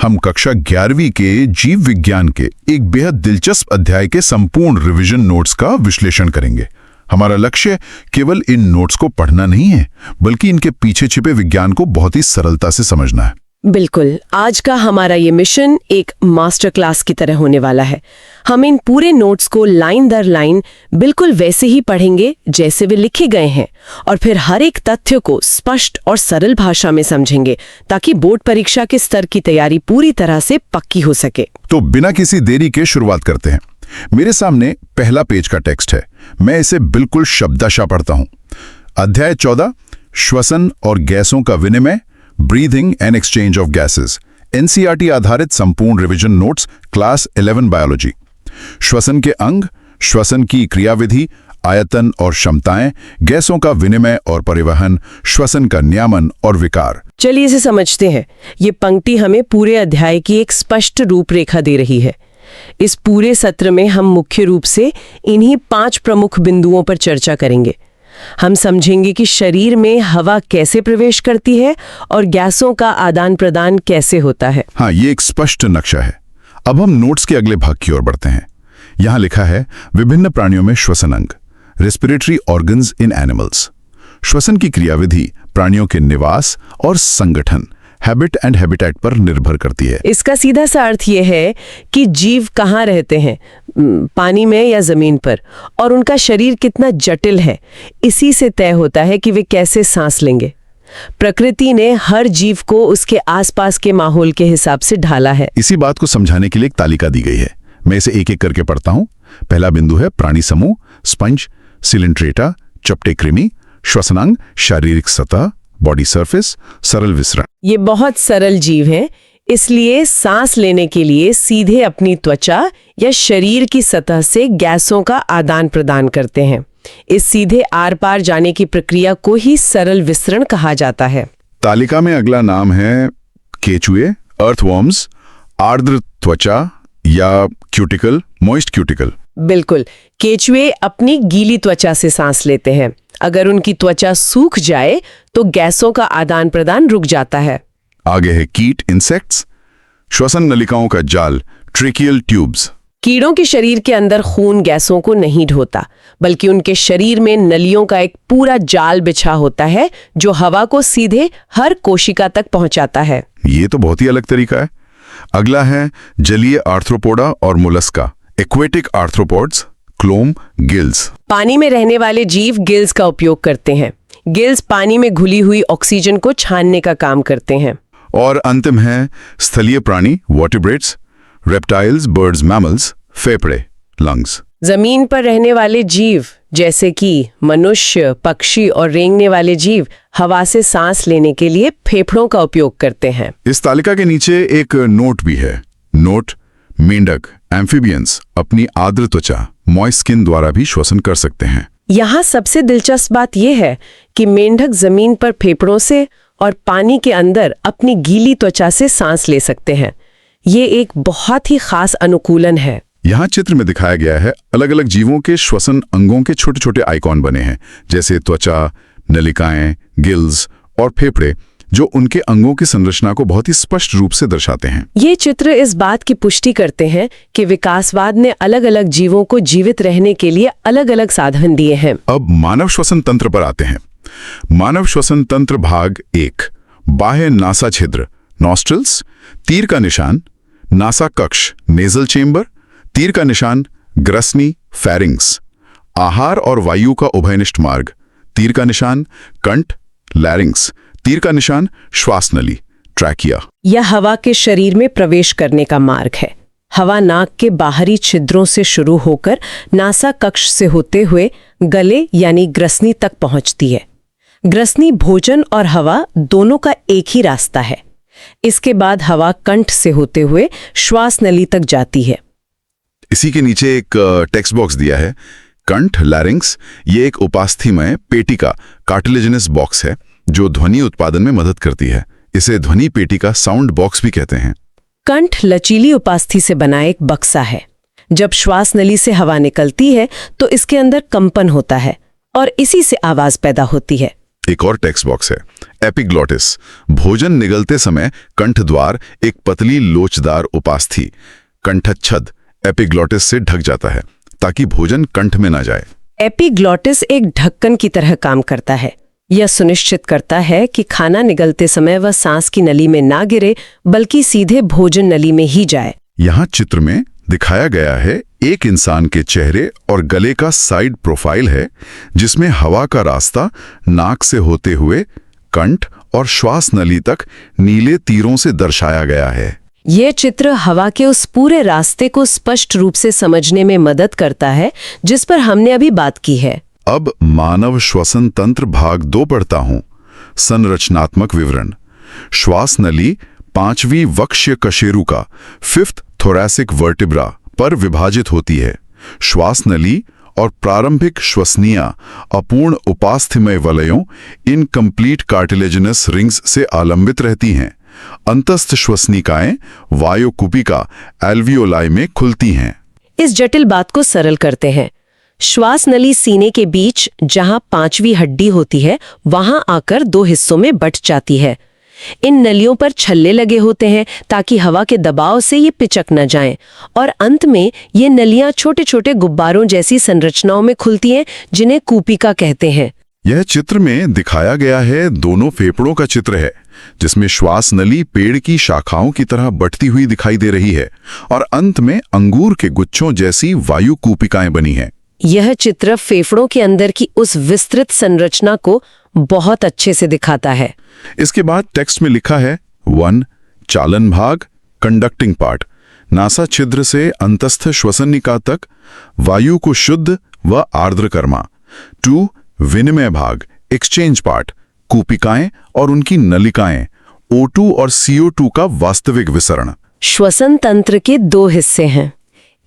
हम कक्षा 11वीं के जीव विज्ञान के एक बेहद दिलचस्प अध्याय के संपूर्ण रिवीजन नोट्स का विश्लेषण करेंगे। हमारा लक्ष्य केवल इन नोट्स को पढ़ना नहीं है, बल्कि इनके पीछे छिपे विज्ञान को बहुत ही सरलता से समझना है। बिल्कुल, आज का हमारा ये मिशन एक मास्टर क्लास की तरह होने वाला है। हम इन पूरे नोट्स को लाइन दर लाइन बिल्कुल वैसे ही पढ़ेंगे जैसे वे लिखे गए हैं, और फिर हर एक तथ्य को स्पष्ट और सरल भाषा में समझेंगे, ताकि बोर्ड परीक्षा के स्तर की तैयारी पूरी तरह से पक्की हो सके। तो बिना किसी देरी के शुरुआत करते हैं। मेरे सामने पहला पेज का टेक्स्ट है, मैं इसे बिल्कुल शब्दशः पढ़ता हूं। अध्याय 14, श्वसन और गैसों का विनिमय, breathing and exchange of gases, NCERT आधारित संपूर्ण रिवीजन नोट्स, क्लास 11 बायोलॉजी। श्वसन के अंग, श्वसन की क्रियाविधि, आयतन और क्षमताएं, गैसों का विनिमय और परिवहन, श्वसन का नियमन और विकार। चलिए इसे समझते हैं। ये पंक्ति हमें पूरे अध्याय की एक स्पष्ट रूपरेखा दे रही है। इस पूरे सत्र में हम मुख्य रूप से इन्हीं 5 प्रमुख बिंदुओं पर चर्चा करेंगे। हम समझेंगे कि शरीर में हवा कैसे प्रवेश करती है और गैसों का आदान प्रदान कैसे होता है। हाँ, ये एक स्पष्ट नक्शा है। अब हम नोट्स के अगले भाग की ओर बढ़ते हैं। यहाँ लिखा है विभिन्न प्राणियों में श्वसन अंग, रेस्पिरेटरी ऑर्गन्स इन एनिमल्स। श्वसन की क्रियाविधि प्राणियों के निवास और संगठन, हैबिट एंड हैबिटेट पर निर्भर करती है। इसका सीधा सा अर्थ यह है कि जीव कहाँ रहते हैं, पानी में या जमीन पर, और उनका शरीर कितना जटिल है, इसी से तय होता है कि वे कैसे सांस लेंगे। प्रकृति ने हर जीव को उसके आसपास के माहौल के हिसाब से ढाला है। इसी बात को समझाने के लिए एक तालिका दी गई है। मैं इसे एक एक करके पढ़ता हूं। पहला बिंदु है प्राणी समूह, स्पंज, सिलिंट्रेटा, चपटे कृमि, श्वसनांग, शारीरिक सतह, बॉडी सरफेस, सरल विसरण। ये बहुत सरल जीव हैं, इसलिए सांस लेने के लिए सीधे अपनी त्वचा या शरीर की सतह से गैसों का आदान प्रदान करते हैं। इस सीधे आर पार जाने की प्रक्रिया को ही सरल विसरण कहा जाता है। तालिका में अगला नाम है केचुए, अर्थवॉर्म्स, आर्द्र त्वचा या क्यूटिकल, मॉइस्ट क्यूटिकल। बिल्कुल, केचुए अपनी गीली त्वचा से सांस लेते हैं। अगर उनकी त्वचा सूख जाए तो गैसों का आदान प्रदान रुक जाता है। आगे है कीट, इंसेक्ट्स, श्वसन नलिकाओं का जाल, ट्रेकियल ट्यूब्स। कीड़ों के शरीर के अंदर खून गैसों को नहीं ढोता, बल्कि उनके शरीर में नलियों का एक पूरा जाल बिछा होता है जो हवा को सीधे हर कोशिका तक पहुंचाता है। ये तो बहुत ही अलग तरीका है। अगला है जलीय आर्थ्रोपोडा और मोलस्का, एक्वेटिक आर्थ्रोपोड्स, क्लोम, गिल्स। पानी में रहने वाले जीव गिल्स का उपयोग करते हैं। गिल्स पानी में घुली हुई ऑक्सीजन को छानने का काम करते हैं। और अंतिम है स्थलीय प्राणी, वर्टिब्रेट्स, रेप्टाइल्स, बर्ड्स, मैमल्स, फेफड़े, लंग्स। जमीन पर रहने वाले जीव जैसे कि मनुष्य, पक्षी और रेंगने वाले जीव हवा से सांस लेने के लिए फेफड़ों का उपयोग करते हैं। इस तालिका के नीचे एक नोट भी है। नोट, मेंढक, एम्फीबियंस अपनी आर्द्र त्वचा, मॉइस्ट स्किन द्वारा भी श्वसन कर सकते हैं। यहाँ सबसे दिलचस्प बात यह है कि मेंढक जमीन पर फेफड़ों से और पानी के अंदर अपनी गीली त्वचा से सांस ले सकते हैं। ये एक बहुत ही खास अनुकूलन है। यहाँ चित्र में दिखाया गया है अलग अलग जीवों के श्वसन अंगों के छोटे छोटे आइकॉन बने हैं, जैसे त्वचा, नलिकाएं, गिल्स और फेफड़े, जो उनके अंगों की संरचना को बहुत ही स्पष्ट रूप से दर्शाते हैं। ये चित्र इस बात की पुष्टि करते हैं कि विकासवाद ने अलग अलग जीवों को जीवित रहने के लिए अलग अलग साधन दिए हैं। अब मानव श्वसन तंत्र पर आते हैं। मानव श्वसन तंत्र भाग 1, बाह्य नासा छिद्र, नॉस्ट्रल्स, तीर का निशान, नासा कक्ष, नेजल चेंबर, तीर का निशान, ग्रसनी, फेरिंग्स, आहार और वायु का उभयनिष्ठ मार्ग, तीर का निशान, कंठ, लैरिंग्स, तीर का निशान, श्वास नली, ट्रैकिया। यह हवा के शरीर में प्रवेश करने का मार्ग है। हवा नाक के बाहरी छिद्रों से शुरू होकर नासा कक्ष से होते हुए गले यानी ग्रसनी तक पहुंचती है। ग्रसनी भोजन और हवा दोनों का एक ही रास्ता है। इसके बाद हवा कंठ से होते हुए श्वास नली तक जाती है। इसी के नीचे एक टेक्स्ट बॉक्स दिया है। कंठ, लैरिंग्स, ये एक उपास्थीमय पेटिका, कार्टिलेजिनस बॉक्स है जो ध्वनि उत्पादन में मदद करती है। इसे ध्वनि पेटिका, साउंड बॉक्स भी कहते हैं। कंठ लचीली उपास्थि से बना एक बक्सा है। जब श्वास नली से हवा निकलती है तो इसके अंदर कंपन होता है और इसी से आवाज पैदा होती है। एक और टेक्स्ट बॉक्स है, एपिग्लॉटिस। भोजन निगलते समय कंठद्वार एक पतली लोचदार उपास थी। कंठच्छद एपिग्लॉटिस से ढक जाता है ताकि भोजन कंठ में ना जाए। एपिग्लॉटिस एक ढक्कन की तरह काम करता है। यह सुनिश्चित करता है कि खाना निगलते समय वह सांस की नली में ना गिरे, बल्कि सीधे भोजन नली में ही जाए। यहाँ चित्र में दिखाया गया है एक इंसान के चेहरे और गले का साइड प्रोफाइल है, जिसमें हवा का रास्ता नाक से होते हुए कंठ और श्वास नली तक नीले तीरों से दर्शाया गया है। यह चित्र हवा के उस पूरे रास्ते को स्पष्ट रूप से समझने में मदद करता है जिस पर हमने अभी बात की है। अब मानव श्वसन तंत्र भाग 2 पढ़ता हूं। संरचनात्मक विवरण। श्वास नली 5वीं वक्ष्य कशेरुका 5th थोरैसिक वर्टिब्रा पर विभाजित होती है। श्वास नली और प्रारंभिक श्वसनिया अपूर्ण उपास्थ्यमय वलयों इनकम्प्लीट कार्टिलेजिनस रिंग्स से आलंबित रहती हैं। अंतस्थ श्वसनिकाएं वायुकुपिका एल्वियोलाई में खुलती हैं। इस जटिल बात को सरल करते हैं। श्वास नली सीने के बीच जहां 5वीं हड्डी होती है, वहां आकर 2 हिस्सों में बंट जाती है। इन नलियों पर छल्ले लगे होते हैं ताकि हवा के दबाव से ये पिचक न जाएं, और अंत में ये नलियां छोटे छोटे गुब्बारों जैसी संरचनाओं में खुलती हैं, जिन्हें कूपिका कहते हैं। यह चित्र में दिखाया गया है दोनों फेफड़ों का चित्र है, जिसमें श्वास नली पेड़ की शाखाओं की तरह बढ़ती हुई दिखाई दे रही है और अंत में अंगूर के गुच्छों जैसी वायु कूपिकाएं बनी हैं। यह चित्र फेफड़ों के अंदर की उस विस्तृत संरचना को बहुत अच्छे से दिखाता है। इसके बाद टेक्स्ट में लिखा है 1 चालन भाग कंडक्टिंग पार्ट, नासा छिद्र से अंतस्थ श्वसनिका तक वायु को शुद्ध व आर्द्र कर्मा। 2 विनिमय भाग एक्सचेंज पार्ट, कूपिकाएं और उनकी नलिकाएं, O2 और CO2 का वास्तविक विसरण। श्वसन तंत्र के 2 हिस्से हैं।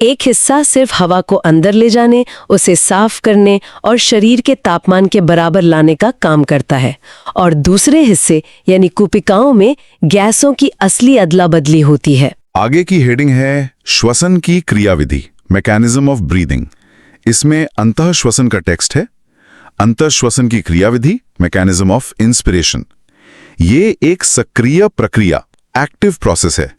एक हिस्सा सिर्फ हवा को अंदर ले जाने, उसे साफ करने और शरीर के तापमान के बराबर लाने का काम करता है, और दूसरे हिस्से यानी कूपिकाओं में गैसों की असली अदला बदली होती है। आगे की हेडिंग है श्वसन की क्रियाविधि, मैकेनिज्म ऑफ ब्रीदिंग। इसमें अंतः श्वसन का टेक्स्ट है। अंतः श्वसन की क्रियाविधि, मैकेनिज्म ऑफ इंस्पिरेशन। ये एक सक्रिय प्रक्रिया, एक्टिव प्रोसेस है।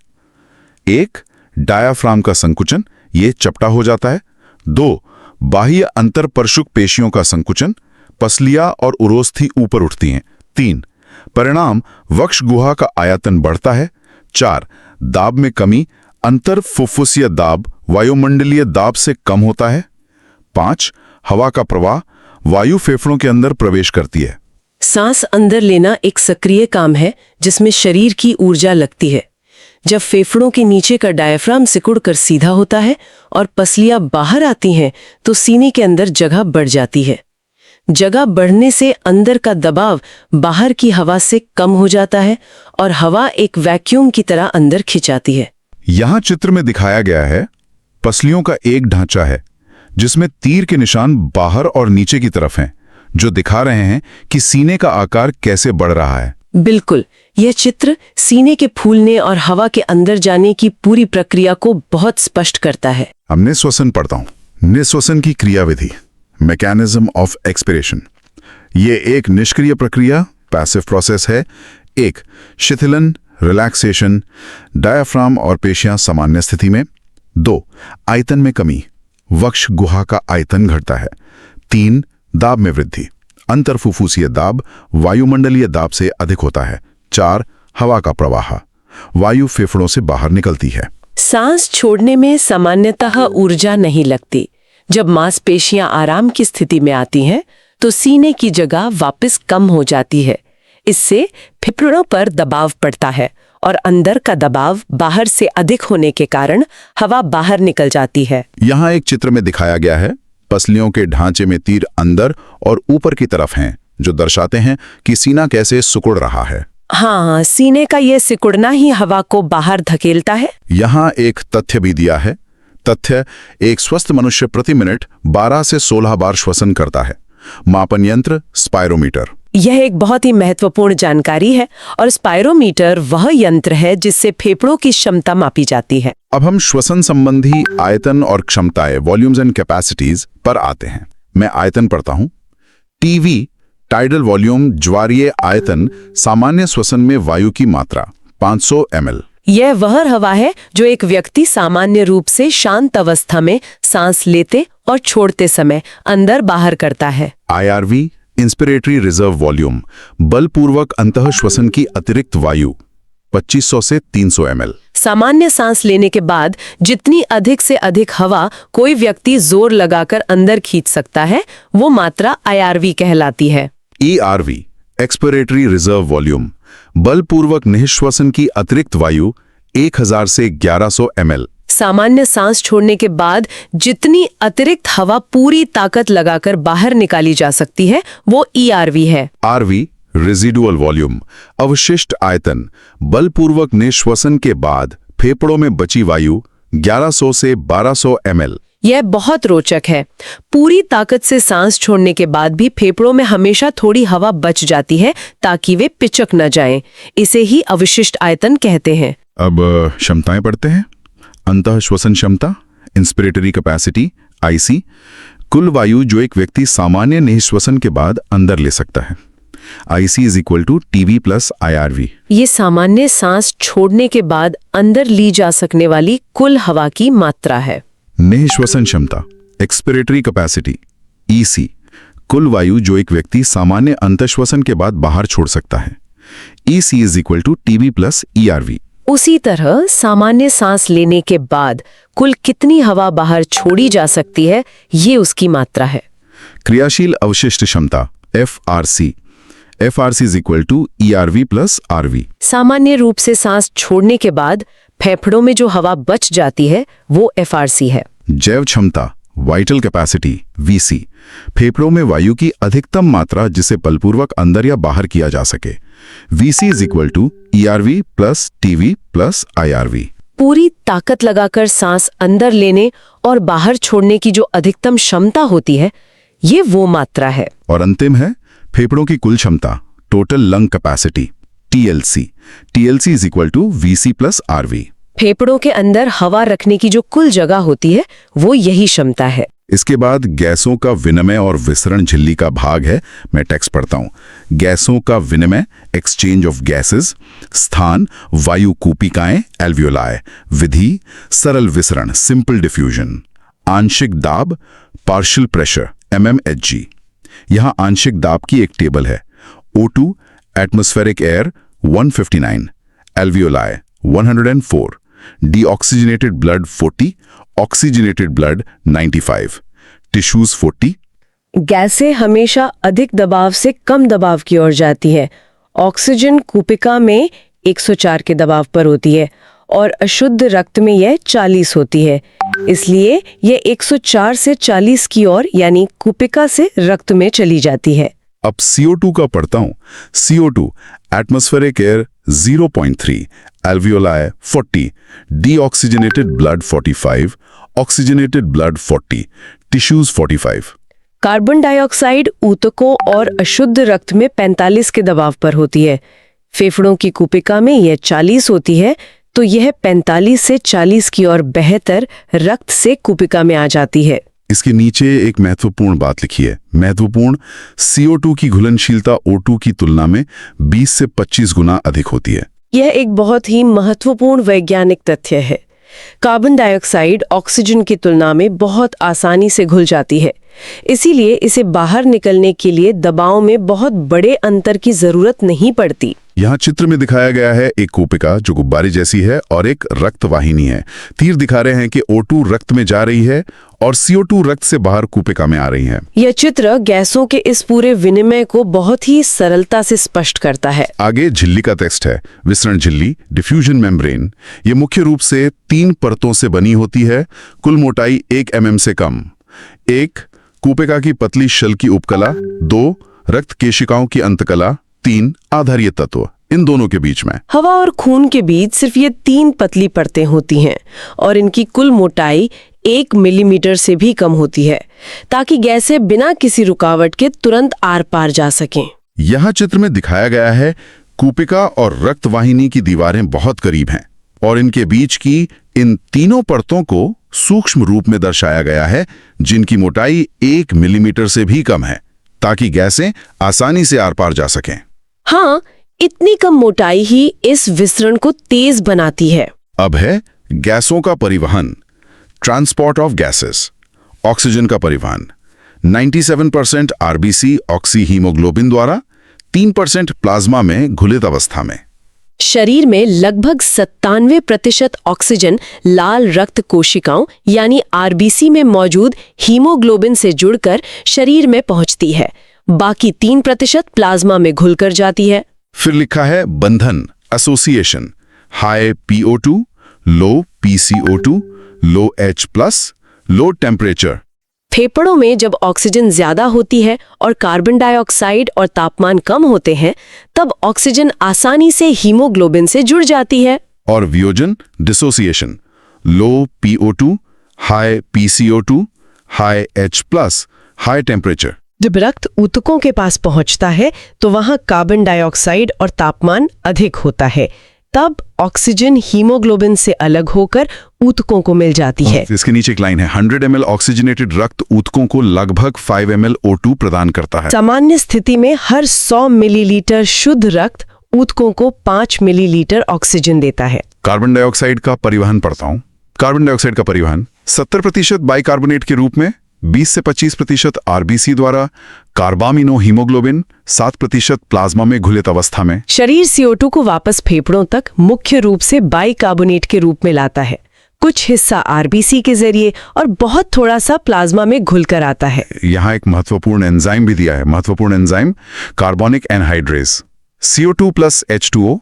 1 डायाफ्राम का संकुचन, ये चपटा हो जाता है। 2 बाह्य अंतरपर्शुक पेशियों का संकुचन, पसलियां और उरोस्थी ऊपर उठती हैं। 3 परिणाम वक्ष गुहा का आयतन बढ़ता है। 4 दाब में कमी, अंतर फुफ्फुसीय दाब वायुमंडलीय दाब से कम होता है। 5 हवा का प्रवाह, वायु फेफड़ों के अंदर प्रवेश करती है। सांस अंदर लेना एक सक्रिय काम है जिसमें शरीर की ऊर्जा लगती है। जब फेफड़ों के नीचे का डायफ्राम सिकुड़कर सीधा होता है और पसलियां बाहर आती हैं, तो सीने के अंदर जगह बढ़ जाती है। जगह बढ़ने से अंदर का दबाव बाहर की हवा से कम हो जाता है और हवा एक वैक्यूम की तरह अंदर खिंचाती है। यहाँ चित्र में दिखाया गया है पसलियों का एक ढांचा है जिसमें तीर के निशान बाहर और नीचे की तरफ हैं, जो दिखा रहे हैं कि सीने का आकार कैसे बढ़ रहा है। बिल्कुल, यह चित्र सीने के फूलने और हवा के अंदर जाने की पूरी प्रक्रिया को बहुत स्पष्ट करता है। अब निःश्वसन पढ़ता हूं। निःश्वसन की क्रियाविधि, मैकेनिज्म ऑफ एक्सपिरेशन। ये एक निष्क्रिय प्रक्रिया, पैसिव प्रोसेस है। 1 शिथिलन, रिलैक्सेशन, डायाफ्राम और पेशियां सामान्य स्थिति में। 2 आयतन में कमी, वक्ष गुहा का आयतन घटता है। 3 दाब में वृद्धि, अंतरफुफ्फुसीय दाब वायुमंडलीय दाब से अधिक होता है। 4 हवा का प्रवाह, वायु फेफड़ों से बाहर निकलती है। सांस छोड़ने में सामान्यतः ऊर्जा नहीं लगती। जब मांसपेशियां आराम की स्थिति में आती हैं, तो सीने की जगह वापस कम हो जाती है। इससे फेफड़ों पर दबाव पड़ता है और अंदर का दबाव बाहर से अधिक होने के कारण हवा बाहर निकल जाती है। यहाँ एक चित्र में दिखाया गया है पसलियों के ढांचे में तीर अंदर और ऊपर की तरफ हैं, जो दर्शाते हैं कि सीना कैसे सिकुड़ रहा है। हाँ, सीने का ये सिकुड़ना ही हवा को बाहर धकेलता है। यहाँ एक तथ्य भी दिया है। तथ्य, एक स्वस्थ मनुष्य प्रति मिनट 12 से 16 बार श्वसन करता है। मापन यंत्र स्पायरोमीटर। यह एक बहुत ही महत्वपूर्ण जानकारी है, और स्पायरोमीटर वह यंत्र है जिससे फेफड़ों की क्षमता मापी जाती है। अब हम श्वसन संबंधी आयतन और क्षमताएं, वॉल्यूम्स एंड कैपेसिटीज पर आते हैं। मैं आयतन पढ़ता हूं। टीवी टाइडल वॉल्यूम, ज्वारीय आयतन, सामान्य श्वसन में वायु की मात्रा 500 ml। यह वह हवा है जो एक व्यक्ति सामान्य रूप से शांत अवस्था में सांस लेते और छोड़ते समय अंदर बाहर करता है। IRV, इंस्पिरेटरी रिजर्व वॉल्यूम, बलपूर्वक अंतः श्वसन की अतिरिक्त वायु 2500 से 300 ml। सामान्य सांस लेने के बाद जितनी अधिक से अधिक हवा कोई व्यक्ति जोर लगाकर अंदर खींच सकता है, वो मात्रा IRV कहलाती है। ERV, एक्सपिरेटरी रिजर्व वॉल्यूम, बलपूर्वक निःश्वसन की अतिरिक्त वायु 1000 से 1100 ml। सामान्य सांस छोड़ने के बाद जितनी अतिरिक्त हवा पूरी ताकत लगाकर बाहर निकाली जा सकती है, वो ERV है। RV, रेजिडुअल वॉल्यूम, अवशिष्ट आयतन, बलपूर्वक निःश्वसन के बाद फेफड़ों में बची वायु 1100 से 1200 ml। यह बहुत रोचक है। पूरी ताकत से सांस छोड़ने के बाद भी फेफड़ों में हमेशा थोड़ी हवा बच जाती है ताकि वे पिचक न जाएं। इसे ही अवशिष्ट आयतन कहते हैं। अब क्षमताएं पढ़ते हैं। अंतः श्वसन क्षमता, इंस्पिरेटरी कैपेसिटी, IC, कुल वायु जो एक व्यक्ति सामान्य निःश्वसन के बाद अंदर ले सकता है। IC is equal to TV plus IRV। ये सामान्य सांस छोड़ने के बाद अंदर ली जा सकने वाली कुल हवा की मात्रा है। निःश्वसन क्षमता, एक्सपिरेटरी कैपेसिटी, EC, कुल वायु जो एक व्यक्ति सामान्य अंतःश्वसन के बाद बाहर छोड़ सकता है। EC is equal to TV plus ERV। उसी तरह सामान्य सांस लेने के बाद कुल कितनी हवा बाहर छोड़ी जा सकती है, ये उसकी मात्रा है। क्रियाशील अवशिष्ट क्षमता, FRC, FRC is equal to ERV plus RV। सामान्य रूप से सांस छोड़ने के बाद फेफड़ों में जो हवा बच जाती है, वो FRC है। जैव क्षमता, वाइटल कैपेसिटी, VC, फेफड़ों में वायु की अधिकतम मात्रा जिसे बलपूर्वक अंदर या बाहर किया जा सके। VC is equal to ERV plus TV plus IRV। पूरी ताकत लगाकर सांस अंदर लेने और बाहर छोड़ने की जो अधिकतम क्षमता होती है, ये वो मात्रा है। और अंतिम है फेफड़ों की कुल क्षमता, total lung capacity, TLC। TLC is equal to VC plus RV। फेफड़ों के अंदर हवा रखने की जो कुल जगह होती है, वो यही क्षमता है। इसके बाद गैसों का विनिमय और विसरण झिल्ली का भाग है। मैं टेक्स्ट पढ़ता हूं। गैसों का विनिमय, एक्सचेंज ऑफ गैसेस, स्थान, वायु कूपिकाएं, एल्वियोलाई, विधि, सरल विसरण, सिंपल डिफ्यूजन, आंशिक दाब, पार्शियल प्रेशर, mmHg। यहां आंशिक दाब की एक टेबल है। O2, atmospheric air 159, alveoli 104, deoxygenated blood 40, oxygenated blood 95, tissues 40। गैसें हमेशा अधिक दबाव से कम दबाव की ओर जाती है। ऑक्सीजन कूपिका में 104 के दबाव पर होती है और अशुद्ध रक्त में यह 40 होती है। इसलिए यह 104 से 40 की ओर यानी कूपिका से रक्त में चली जाती है। अब CO2 का पढ़ता हूं। CO2, atmospheric air 0.3, alveoli 40, deoxygenated blood 45, oxygenated blood 40, tissues 45। Carbon dioxide ऊतकों और अशुद्ध रक्त में 45 के दबाव पर होती है। फेफड़ों की कूपिका में यह 40 होती है, तो यह 45 से 40 की ओर बेहतर रक्त से कूपिका में आ जाती है। इसके नीचे एक महत्वपूर्ण बात लिखी है। महत्वपूर्ण, CO2 की घुलनशीलता O2 की तुलना में 20 से 25 गुना अधिक होती है। यह एक बहुत ही महत्वपूर्ण वैज्ञानिक तथ्य है। कार्बन डाइऑक्साइड ऑक्सीजन की तुलना में बहुत आसानी से घुल जाती है, इसीलिए इसे बाहर निकलने के लिए दबाव में बहुत बड़े अंतर की जरूरत नहीं पड़ती। यहाँ चित्र में दिखाया गया है एक कूपिका जो गुब्बारे जैसी है और एक रक्त वाहिनी है। तीर दिखा रहे हैं कि O2 रक्त में जा रही है और CO2 रक्त से बाहर कूपिका में आ रही है। यह चित्र गैसों के इस पूरे विनिमय को बहुत ही सरलता से स्पष्ट करता है। आगे झिल्ली का टेक्स्ट है। विसरण झिल्ली, डिफ्यूजन मेम्ब्रेन, ये मुख्य रूप से 3 परतों से बनी होती है। कुल मोटाई 1 mm से कम। 1, कूपिका की पतली शल की उपकला। 2, रक्त केशिकाओं की अंतकला। 3, आधारीय तत्व, इन दोनों के बीच में। हवा और खून के बीच सिर्फ ये 3 पतली परतें होती हैं और इनकी कुल मोटाई 1 मिलीमीटर से भी कम होती है, ताकि गैसें बिना किसी रुकावट के तुरंत आर पार जा सकें। यहाँ चित्र में दिखाया गया है कूपिका और रक्त वाहिनी की दीवारें बहुत करीब हैं और इनके बीच की इन तीनों परतों को सूक्ष्म रूप में दर्शाया गया है, जिनकी मोटाई 1 मिलीमीटर से भी कम है। ताकि गैसें आसानी से आर पार जा सकें। हाँ, इतनी कम मोटाई ही इस विसरण को तेज बनाती है। अब है गैसों का परिवहन, ट्रांसपोर्ट ऑफ गैसेस। ऑक्सीजन का परिवहन 97% आरबीसी ऑक्सी हीमोग्लोबिन द्वारा, 3% प्लाज्मा में घुलित अवस्था में। शरीर में लगभग 97% ऑक्सीजन लाल रक्त कोशिकाओं यानी आरबीसी में मौजूद हीमोग्लोबिन से जुड़कर शरीर में पहुंचती है। बाकी 3% प्लाज्मा में घुलकर जाती है। फिर लिखा है बंधन, एसोसिएशन, हाई PO2, लो PCO2, लो H+, लो टेम्परेचर। फेफड़ों में जब ऑक्सीजन ज्यादा होती है और कार्बन डाइऑक्साइड और तापमान कम होते हैं, तब ऑक्सीजन आसानी से हीमोग्लोबिन से जुड़ जाती है। और वियोजन, डिसोसिएशन, लो PO2, high PCO2, high H+, high temperature. जब रक्त ऊतकों के पास पहुंचता है तो वहां कार्बन डाइऑक्साइड और तापमान अधिक होता है। तब ऑक्सीजन हीमोग्लोबिन से अलग होकर ऊतकों को मिल जाती है। इसके नीचे एक लाइन है, 100 ml ऑक्सीजनेटेड रक्त ऊतकों को लगभग 5 ml O2 प्रदान करता है। सामान्य स्थिति में हर 100 मिलीलीटर शुद्ध रक्त ऊतकों को 5 मिलीलीटर ऑक्सीजन देता है। कार्बन डाइऑक्साइड का परिवहन पढ़ता हूं। कार्बन डाइऑक्साइड का परिवहन 70% बाइकार्बोनेट के रूप में, 20 से 25% आरबीसी द्वारा, कार्बामिनो हीमोग्लोबिन 7% प्लाज्मा में घुलित अवस्था में। शरीर CO2 को वापस फेफड़ों तक मुख्य रूप से बाइकार्बोनेट के रूप में लाता है। कुछ हिस्सा आरबीसी के जरिए और बहुत थोड़ा सा प्लाज्मा में घुलकर आता है। यहाँ एक महत्वपूर्ण एंजाइम भी दिया है। महत्वपूर्ण enzyme carbonic anhydrase. CO2 + H2O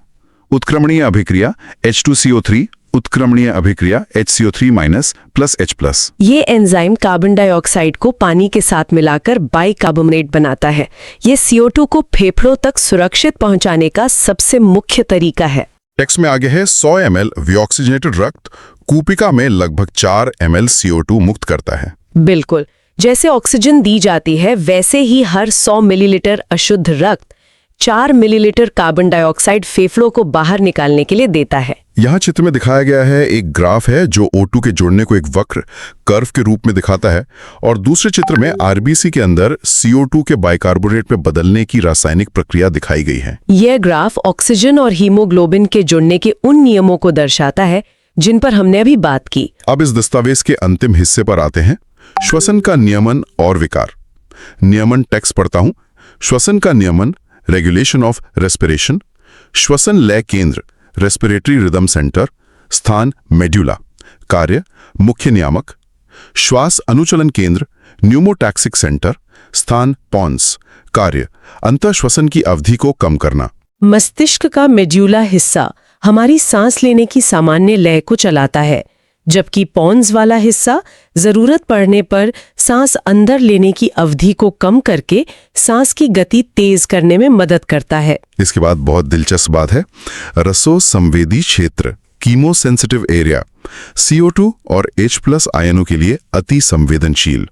उत्क्रमणीय अभिक्रिया, H2CO3 उत्क्रमणीय अभिक्रिया, HCO3- + H+। ये एंजाइम कार्बन डाइऑक्साइड को पानी के साथ मिलाकर बाइकार्बोनेट बनाता है। ये CO2 को फेफड़ों तक सुरक्षित पहुंचाने का सबसे मुख्य तरीका है। टेक्स्ट में आगे है 100 ml विऑक्सीजनेटेड रक्त कूपिका में लगभग 4 ml CO2 मुक्त करता है। बिल्कुल, जैसे ऑक्सीजन दी जाती है वैसे ही हर 100 मिलीलीटर अशुद्ध रक्त 4 मिलीलीटर कार्बन डाइऑक्साइड फेफड़ों को बाहर निकालने के लिए देता है। यहाँ चित्र में दिखाया गया है एक ग्राफ है जो O2 के जुड़ने को एक वक्र कर्व के रूप में दिखाता है, और दूसरे चित्र में आरबीसी के अंदर CO2 के बाइकार्बोनेट में बदलने की रासायनिक प्रक्रिया दिखाई गई है। यह ग्राफ ऑक्सीजन और हीमोग्लोबिन के जुड़ने के उन नियमों को दर्शाता है जिन पर हमने अभी बात की। अब इस दस्तावेज के अंतिम हिस्से पर आते हैं, श्वसन का नियमन और विकार। नियमन टेक्स्ट पढ़ता हूं। श्वसन का नियमन, रेगुलेशन ऑफ रेस्पिरेशन। श्वसन लय केंद्र, रेस्पिरेटरी रिदम सेंटर। स्थान मेड्यूला। कार्य मुख्य नियामक। श्वास अनुचलन केंद्र, न्यूमोटैक्सिक सेंटर। स्थान पॉन्स। कार्य अंतःश्वसन की अवधि को कम करना। मस्तिष्क का मेड्यूला हिस्सा हमारी सांस लेने की सामान्य लय को चलाता है, जबकि पॉन्स वाला हिस्सा जरूरत पड़ने पर सांस अंदर लेने की अवधि को कम करके सांस की गति तेज करने में मदद करता है। इसके बाद बहुत दिलचस्प बात है, रसो संवेदी क्षेत्र, कीमो सेंसिटिव एरिया, CO2 और H+ आयनों के लिए अति संवेदनशील।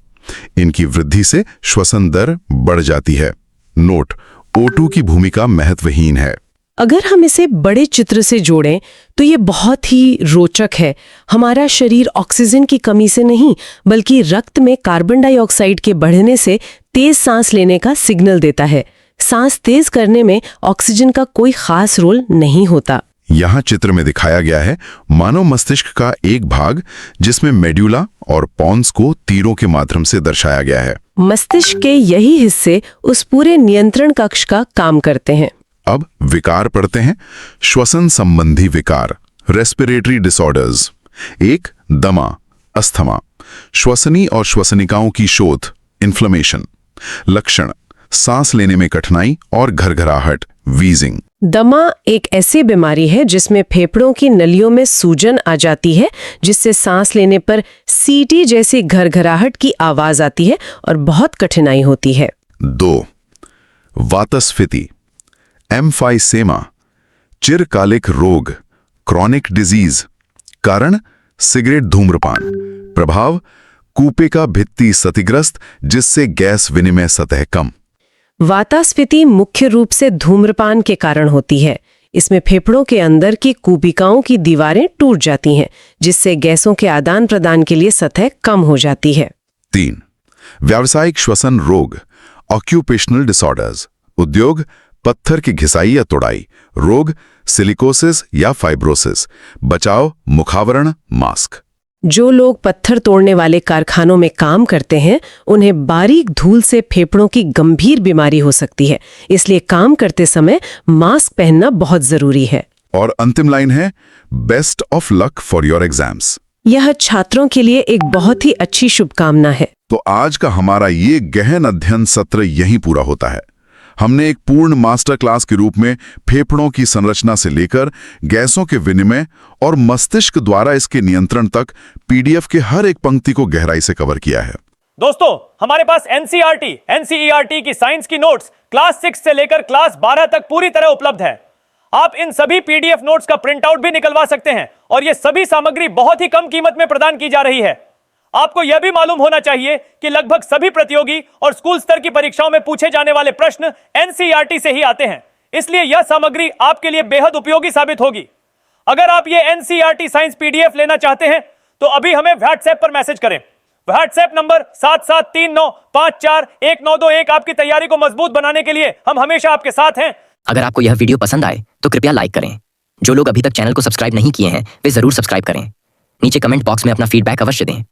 इनकी वृद्धि से श्वसन दर बढ़ जाती है। नोट, O2 की भूमिका महत्वहीन है। अगर हम इसे बड़े चित्र से जोड़ें तो ये बहुत ही रोचक है। हमारा शरीर ऑक्सीजन की कमी से नहीं बल्कि रक्त में कार्बन डाइऑक्साइड के बढ़ने से तेज सांस लेने का सिग्नल देता है। सांस तेज करने में ऑक्सीजन का कोई खास रोल नहीं होता। यहाँ चित्र में दिखाया गया है मानव मस्तिष्क का एक भाग जिसमें मेड्यूला और पॉन्स को तीरों के माध्यम से दर्शाया गया है। मस्तिष्क के यही हिस्से उस पूरे नियंत्रण कक्ष का काम करते हैं। अब विकार पढ़ते हैं। श्वसन संबंधी विकार, रेस्पिरेटरी डिसऑर्डर्स। 1. दमा, अस्थमा, श्वसनी और श्वसनिकाओं की शोथ, इन्फ्लेमेशन। लक्षण, सांस लेने में कठिनाई और घरघराहट, वीजिंग। दमा एक ऐसी बीमारी है जिसमें फेफड़ों की नलियों में सूजन आ जाती है, जिससे सांस लेने पर सीटी जैसी घरघराहट की आवाज आती है और बहुत कठिनाई होती है। 2. वातस्फीति, एम्फाइसेमा, चिरकालिक रोग, क्रॉनिक डिजीज। कारण, सिगरेट धूम्रपान। प्रभाव, कूपे का भित्ति क्षतिग्रस्त जिससे गैस विनिमय सतह कम। वातास्फीति मुख्य रूप से धूम्रपान के कारण होती है। इसमें फेफड़ों के अंदर की कूपिकाओं की दीवारें टूट जाती हैं, जिससे गैसों के आदान प्रदान के लिए सतह कम हो जाती है। 3. व्यावसायिक श्वसन रोग, ऑक्यूपेशनल डिसऑर्डर्स, उद्योग, पत्थर की घिसाई या तोड़ाई, रोग, सिलिकोसिस या फाइब्रोसिस, बचाव, मुखावरण, मास्क। जो लोग पत्थर तोड़ने वाले कारखानों में काम करते हैं, उन्हें बारीक धूल से फेफड़ों की गंभीर बीमारी हो सकती है, इसलिए काम करते समय मास्क पहनना बहुत जरूरी है। और अंतिम लाइन है, best of luck for your exams. यह छात्रों के लिए एक बहुत ही अच्छी शुभकामना है। तो आज का हमारा ये गहन अध्ययन सत्र यहीं पूरा होता है। हमने एक पूर्ण मास्टर क्लास के रूप में फेफड़ों की संरचना से लेकर गैसों के विनिमय और मस्तिष्क द्वारा इसके नियंत्रण तक पीडीएफ के हर एक पंक्ति को गहराई से कवर किया है। दोस्तों, हमारे पास एनसीईआरटी की साइंस की नोट्स क्लास 6 से लेकर क्लास 12 तक पूरी तरह उपलब्ध है। आप इन सभी पीडीएफ नोट्स का प्रिंट आउट भी निकलवा सकते हैं और ये सभी सामग्री बहुत ही कम कीमत में प्रदान की जा रही है। आपको यह भी मालूम होना चाहिए कि लगभग सभी प्रतियोगी और स्कूल स्तर की परीक्षाओं में पूछे जाने वाले प्रश्न एनसीईआरटी से ही आते हैं, इसलिए यह सामग्री आपके लिए बेहद उपयोगी साबित होगी। अगर आप ये एनसीईआरटी साइंस पीडीएफ लेना चाहते हैं तो अभी हमें व्हाट्सएप पर मैसेज करें। WhatsApp number 7739541921। आपकी तैयारी को मजबूत बनाने के लिए हम हमेशा आपके साथ हैं। अगर आपको यह वीडियो पसंद आए तो कृपया लाइक करें। जो लोग अभी तक चैनल को सब्सक्राइब नहीं किए हैं वे जरूर सब्सक्राइब करें। नीचे कमेंट बॉक्स में अपना फीडबैक अवश्य दें।